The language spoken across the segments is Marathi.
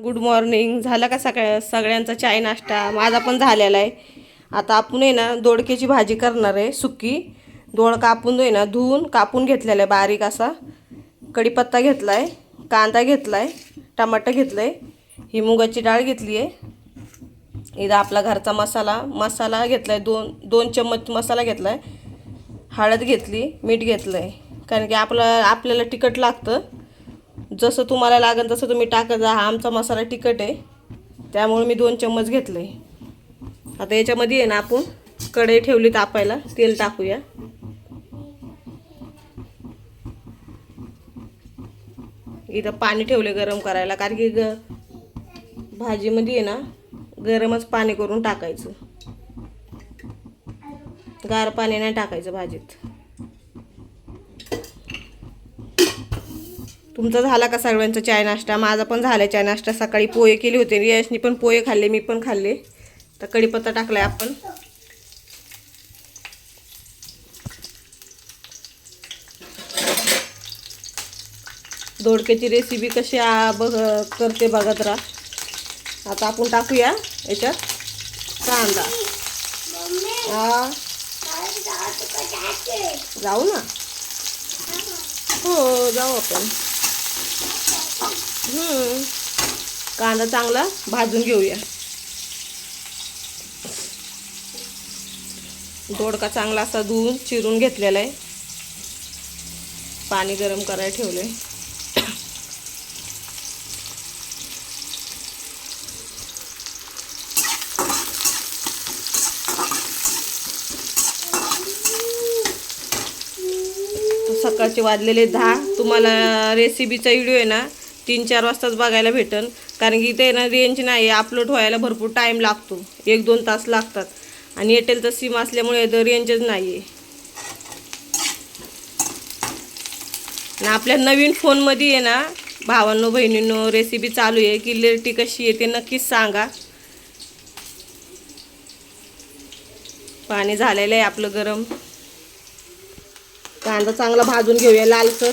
Good morning. झाला का सगळ्यांचा चाय नाश्ता? माझा पण झालेला आहे. आता आपण आहे ना दोडक्याची भाजी करणार आहे, सुकी. दोडका आपण आहे ना धुवून कापून घेतलेला आहे बारीक असा. कढीपत्ता घेतला आहे, कांदा घेतला आहे, टमाटर घेतलं आहे, ही मुगाची डाळ घेतली आहे. इथं आपला घरचा मसाला घेतला आहे, दोन चम्मच मसाला घेतला आहे. हळद घेतली, मीठ घेतलं आहे, कारण की आपल्याला तिखट लागतं. जसं तुम्हाला लागेल तसं तुम्ही टाकत जा. हा आमचा मसाला तिखट आहे, त्यामुळे मी 2 चम्मच घेतलं आहे. आता याच्यामध्ये आहे ना आपण कढई ठेवली तापायला, तेल टाकूया. इथं पाणी ठेवले गरम करायला, कारण की भाजीमध्ये आहे ना गरमच पाणी करून टाकायचं, गार पाणी नाही टाकायचं भाजीत. तुमचा झाला का सगळ्यांचा चाय नाश्ता? माझा पण झाला चाय नाश्ता. सकाळी पोहे केले होते, रियाशनी पण पोहे खाल्ले, मी पण खाल्ले. तर कढीपत्ता टाकलाय आपण. दोडक्याची रेसिपी कशी करते बघत राहा. आता आपण टाकूया याच्यात कांदा. जाऊ ना, हो जाऊ आपण. कांदा चांगला भाजून घेऊया. दोडका चांगला असा धुवून चिरून घेतलेला आहे. पाणी गरम करायला ठेवलंय. सकाळचे वाजलेले 10. तुम्हाला रेसिपीचा व्हिडिओ आहे ना 3-4 वाजताच बघायला भेटन, कारण की ते ना रेंज नाही, अपलोड व्हायला भरपूर टाईम लागतो, 1-2 तास लागतात. आणि एअरटेलचं सिम असल्यामुळे रेंजच नाही आहे. आणि आपल्या नवीन फोनमध्ये आहे ना भावांनो बहिणींनो रेसिपी चालू आहे. क्लिअरिटी कशी आहे ते नक्कीच सांगा. पाणी झालेलं आहे आपलं गरम. कांदा चांगला भाजून घेऊया लालसर.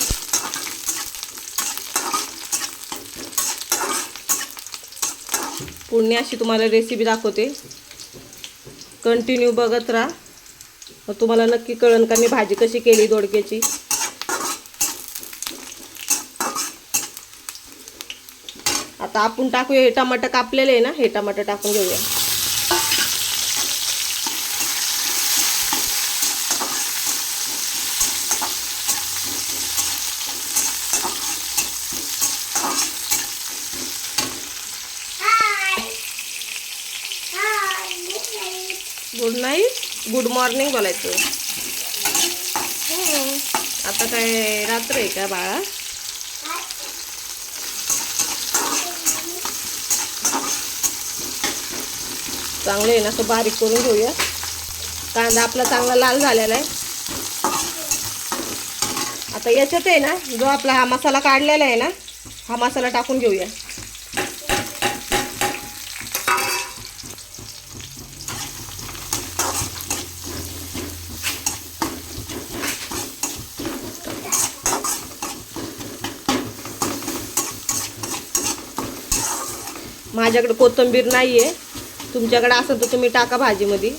पुन्हा अशी तुम्हाला रेसिपी दाखवते, कंटिन्यू बघत राहा. मग तुम्हाला नक्की कळेल का मी भाजी कशी केली दोडक्याची. आता आपण टाकूया हे टमाटर कापलेले आहे ना, हे टमाटर टाकून घेऊया. गुड नाईट, गुड मॉर्निंग बोलायचं. आता काय रात्र आहे का बाळा? चांगले आहे ना असं बारीक करून घेऊया. कांदा आपला चांगला लाल झालेला आहे. आता याच्यात आहे ना जो आपला हा मसाला काढलेला आहे ना, हा मसाला टाकून घेऊया. माझ्याकडे कोथिंबीर नाही आहे, तुमच्याकडे असेल तर तुम्ही टाका भाजीमध्ये.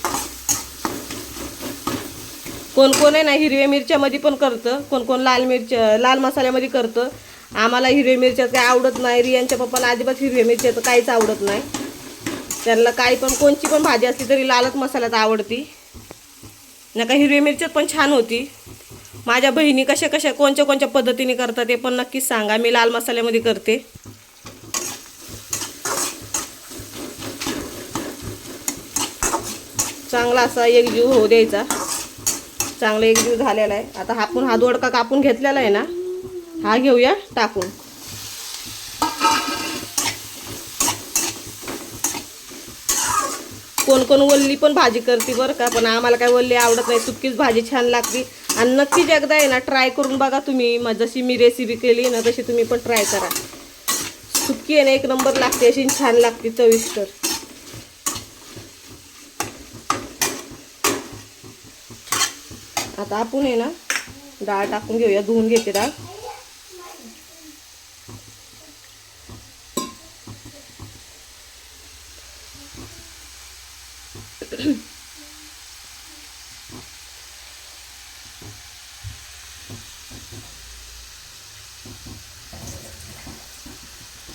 कोण कोण आहे ना हिरव्या मिरच्यामध्ये पण करतं, कोण कोण लाल मसाल्यामध्ये करतं. आम्हाला हिरव्या मिरच्या काही आवडत नाही. रियांच्या पप्पाला अजिबात हिरव्या मिरच्याचं काहीच आवडत नाही. त्यांना काही पण कोणची पण भाजी असली तरी लालच मसाल्यात आवडती. नका हिरव्या मिरच्यात पण छान होती. माझ्या बहिणी कशा कोणत्या पद्धतीने करतात ते पण नक्कीच सांगा. मी लाल मसाल्यामध्ये करते. चांगला असा एकजीव होऊ द्यायचा. चांगला एकजीव झालेला आहे. आता आपण हा दोडका कापून घेतलेला आहे ना, हा घेऊया टाकून. कोण कोण वल्ली पण भाजी करते बरं का, पण आम्हाला काय वल्ली आवडत नाही. सुक्कीच भाजी छान लागते. आणि नक्कीच एकदा आहे ना ट्राय करून बघा तुम्ही. जशी मी रेसिपी केली ना तशी तुम्ही पण ट्राय करा. सुक्की आहे ना एक नंबर लागते, अशी छान लागते, चविष्ट. आता आपण आहे ना डाळ टाकून घेऊया. धुवून घेते डाळ.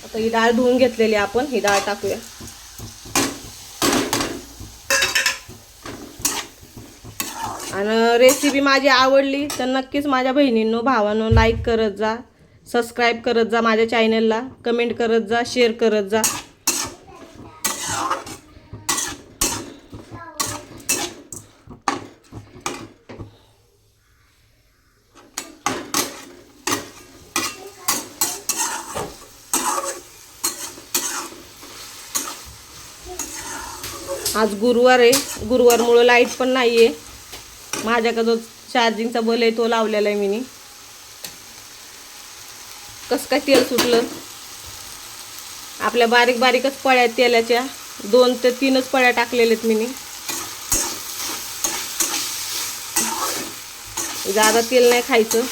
आता ही डाळ धुवून घेतलेली आपण, ही डाळ टाकूया. आणि रेसिपी माझी आवडली तर नक्कीच माझ्या बहिणींनो भावांनो लाईक करत जा, सबस्क्राईब करत जा माझ्या चॅनलला, कमेंट करत जा, शेअर करत जा. आज गुरुवार आहे, गुरुवारमुळं लाईट पण नाही आहे. माझ्याकडे जो चार्जिंगचा बल आहे तो लावलेला आहे मी. कसं काय तेल सुटलं. आपल्या बारीक बारीकच पळ्या तेलाच्या 2 ते 3च पळ्या टाकलेल्यात मी. जादा तेल नाही खायचं.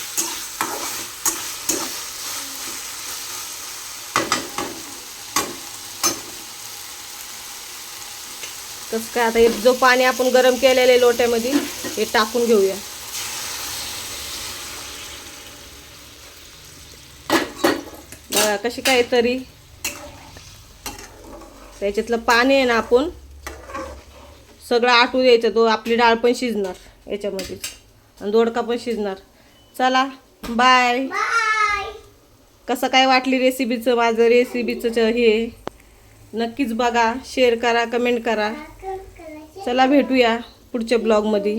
कसं काय आता हे जो पाणी आपण गरम केलेलं आहे लोट्यामध्ये हे टाकून घेऊया. बघा कशी काय तरी त्याच्यातलं पाणी आहे ना आपण सगळं आटू द्यायचं. तो आपली डाळ पण शिजणार याच्यामध्ये आणि दोडका पण शिजणार. चला बाय. कसं काय वाटली रेसिपीचं माझं रेसिपीचं हे नक्कीच बघा, शेअर करा, कमेंट करा. चला भेटूया पुढच्या ब्लॉगमध्ये.